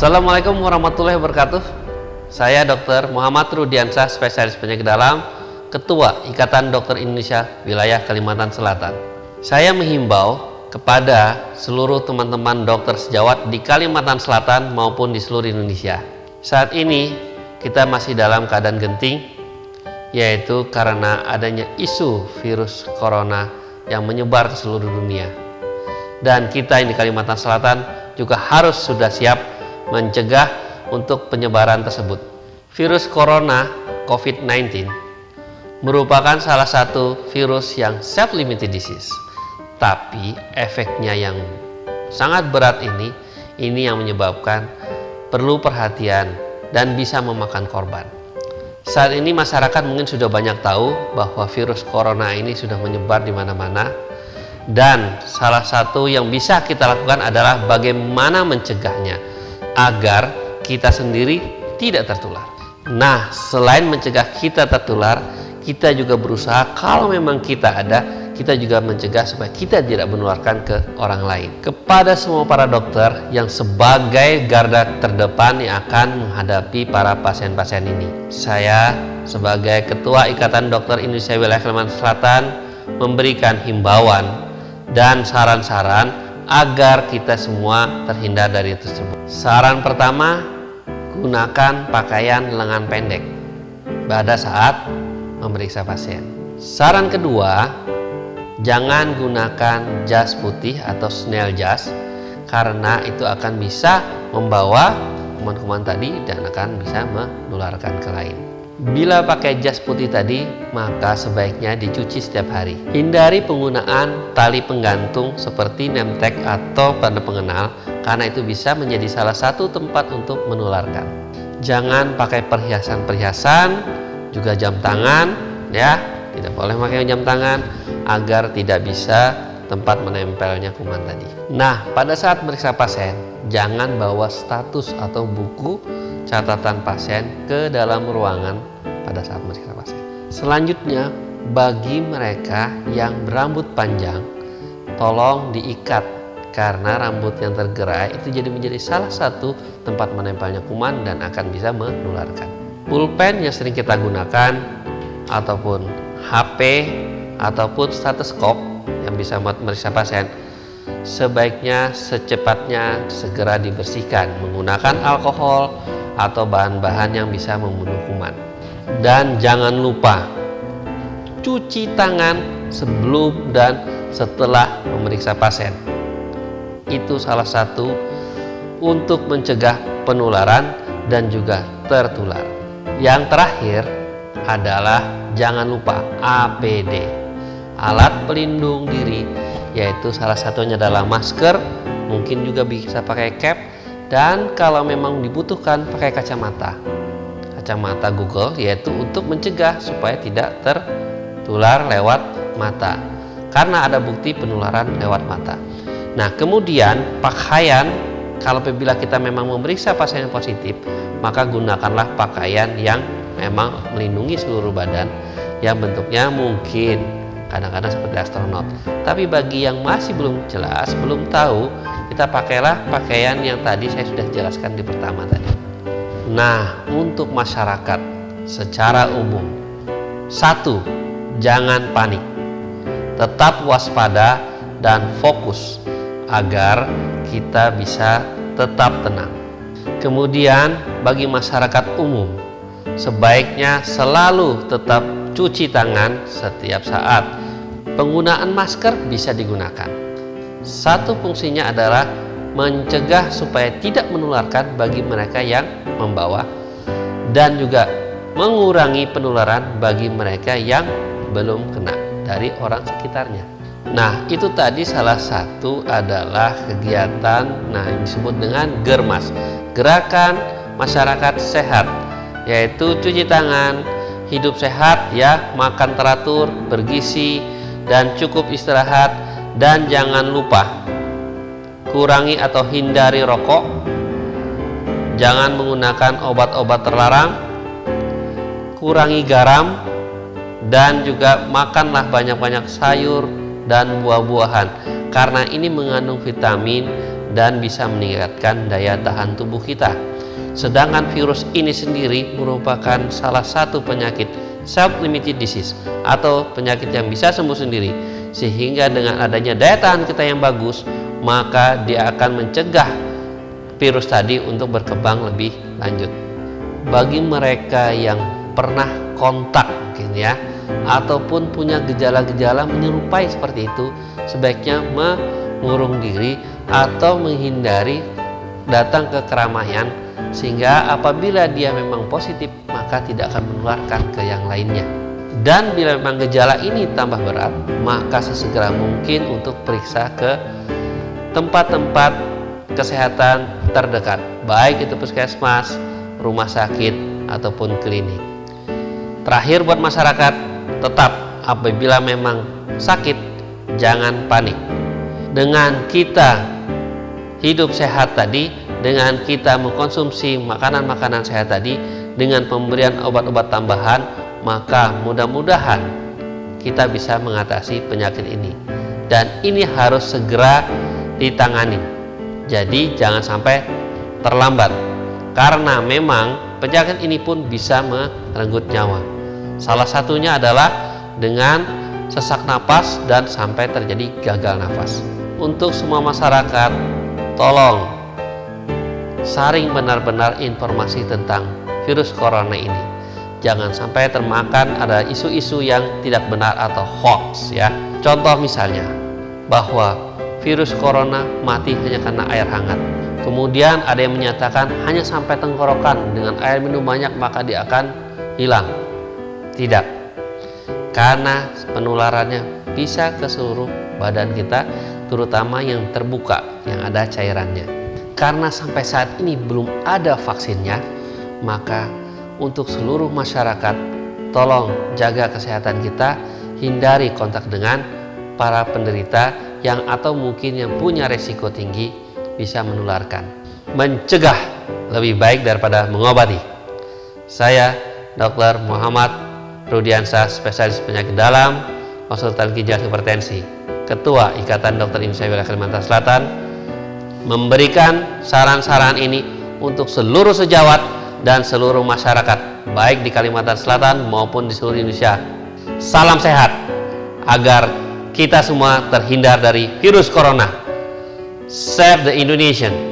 Assalamualaikum warahmatullahi wabarakatuh. Saya Dr. Muhammad Rudiansyah, spesialis penyakit dalam, Ketua Ikatan Dokter Indonesia Wilayah Kalimantan Selatan. Saya menghimbau kepada seluruh teman-teman dokter sejawat di Kalimantan Selatan maupun di seluruh Indonesia. Saat ini kita masih dalam keadaan genting, yaitu karena adanya isu virus corona yang menyebar ke seluruh dunia. Dan kita di Kalimantan Selatan juga harus sudah siap mencegah untuk penyebaran tersebut. Virus corona COVID-19 merupakan salah satu virus yang self-limited disease. Tapi efeknya yang sangat berat ini yang menyebabkan perlu perhatian dan bisa memakan korban. Saat ini masyarakat mungkin sudah banyak tahu bahwa virus corona ini sudah menyebar di mana-mana. Dan salah satu yang bisa kita lakukan adalah bagaimana mencegahnya agar kita sendiri tidak tertular. Nah, selain mencegah kita tertular, kita juga berusaha kalau memang kita ada, kita juga mencegah supaya kita tidak menularkan ke orang lain. Kepada semua para dokter yang sebagai garda terdepan yang akan menghadapi para pasien-pasien ini, saya sebagai Ketua Ikatan Dokter Indonesia Wilayah Kalimantan Selatan memberikan himbauan dan saran-saran agar kita semua terhindar dari itu tersebut. Saran pertama, gunakan pakaian lengan pendek pada saat memeriksa pasien. Saran kedua, jangan gunakan jas putih atau Snell jas karena itu akan bisa membawa kuman-kuman tadi dan akan bisa menularkan ke lain. Bila pakai jas putih tadi, maka sebaiknya dicuci setiap hari. Hindari penggunaan tali penggantung seperti name tag atau tanda pengenal karena itu bisa menjadi salah satu tempat untuk menularkan. Jangan pakai perhiasan-perhiasan, juga jam tangan, ya, tidak boleh pakai jam tangan agar tidak bisa tempat menempelnya kuman tadi. Nah, pada saat meriksa pasien, jangan bawa status atau buku catatan pasien ke dalam ruangan pada saat meriksa pasien. Selanjutnya, bagi mereka yang berambut panjang, tolong diikat karena rambut yang tergerai itu menjadi salah satu tempat menempelnya kuman dan akan bisa menularkan. Pulpen yang sering kita gunakan ataupun HP ataupun stetoskop yang bisa meriksa pasien sebaiknya secepatnya segera dibersihkan menggunakan alkohol atau bahan-bahan yang bisa membunuh kuman. Dan jangan lupa cuci tangan sebelum dan setelah memeriksa pasien. Itu salah satu untuk mencegah penularan dan juga tertular. Yang terakhir adalah jangan lupa APD, alat pelindung diri, yaitu salah satunya adalah masker, mungkin juga bisa pakai cap, dan kalau memang dibutuhkan pakai kacamata Google, yaitu untuk mencegah supaya tidak tertular lewat mata karena ada bukti penularan lewat mata. Nah, kemudian pakaian, kalau apabila kita memang memeriksa pasien yang positif, maka gunakanlah pakaian yang memang melindungi seluruh badan yang bentuknya mungkin kadang-kadang seperti astronot. Tapi bagi yang masih belum jelas, belum tahu, kita pakailah pakaian yang tadi saya sudah jelaskan di pertama tadi. Nah, untuk masyarakat secara umum, satu, jangan panik. Tetap waspada dan fokus agar kita bisa tetap tenang. Kemudian bagi masyarakat umum, sebaiknya selalu tetap cuci tangan setiap saat. Penggunaan masker bisa digunakan. Satu fungsinya adalah mencegah supaya tidak menularkan bagi mereka yang membawa dan juga mengurangi penularan bagi mereka yang belum kena dari orang sekitarnya. Nah, itu tadi salah satu adalah kegiatan yang disebut dengan GERMAS, Gerakan Masyarakat Sehat, yaitu cuci tangan, hidup sehat, ya, makan teratur, bergizi, dan cukup istirahat, dan jangan lupa kurangi atau hindari rokok, jangan menggunakan obat-obat terlarang, kurangi garam, dan juga makanlah banyak-banyak sayur dan buah-buahan karena ini mengandung vitamin dan bisa meningkatkan daya tahan tubuh kita. Sedangkan virus ini sendiri merupakan salah satu penyakit self-limited disease atau penyakit yang bisa sembuh sendiri, sehingga dengan adanya daya tahan kita yang bagus, maka dia akan mencegah virus tadi untuk berkembang lebih lanjut. Bagi mereka yang pernah kontak mungkin ya, ataupun punya gejala-gejala menyerupai seperti itu, sebaiknya mengurung diri atau menghindari datang ke keramaian, sehingga apabila dia memang positif maka tidak akan menularkan ke yang lainnya. Dan bila memang gejala ini tambah berat, maka sesegera mungkin untuk periksa ke tempat-tempat kesehatan terdekat, baik itu puskesmas, rumah sakit, ataupun klinik. Terakhir buat masyarakat, tetap apabila memang sakit, jangan panik. Dengan kita hidup sehat tadi, dengan kita mengkonsumsi makanan-makanan sehat tadi, dengan pemberian obat-obat tambahan, maka mudah-mudahan kita bisa mengatasi penyakit ini. Dan ini harus segera ditangani. Jadi jangan sampai terlambat, karena memang penyakit ini pun bisa merenggut nyawa. Salah satunya adalah dengan sesak napas dan sampai terjadi gagal nafas. Untuk semua masyarakat, tolong saring benar-benar informasi tentang virus corona ini. Jangan sampai termakan ada isu-isu yang tidak benar atau hoax ya. Contoh misalnya bahwa virus corona mati hanya karena air hangat. Kemudian ada yang menyatakan hanya sampai tenggorokan, dengan air minum banyak maka dia akan hilang. Tidak, karena penularannya bisa ke seluruh badan kita, terutama yang terbuka, yang ada cairannya. Karena sampai saat ini belum ada vaksinnya, maka untuk seluruh masyarakat, tolong jaga kesehatan kita, hindari kontak dengan para penderita yang atau mungkin yang punya resiko tinggi bisa menularkan. Mencegah lebih baik daripada mengobati. Saya Dr. Muhammad Rudiansyah, spesialis penyakit dalam, konsultan ginjal hipertensi, Ketua Ikatan Dokter Indonesia Wilayah Kalimantan Selatan, memberikan saran-saran ini untuk seluruh sejawat dan seluruh masyarakat, baik di Kalimantan Selatan maupun di seluruh Indonesia. Salam sehat, agar kita semua terhindar dari virus corona. Save the Indonesian.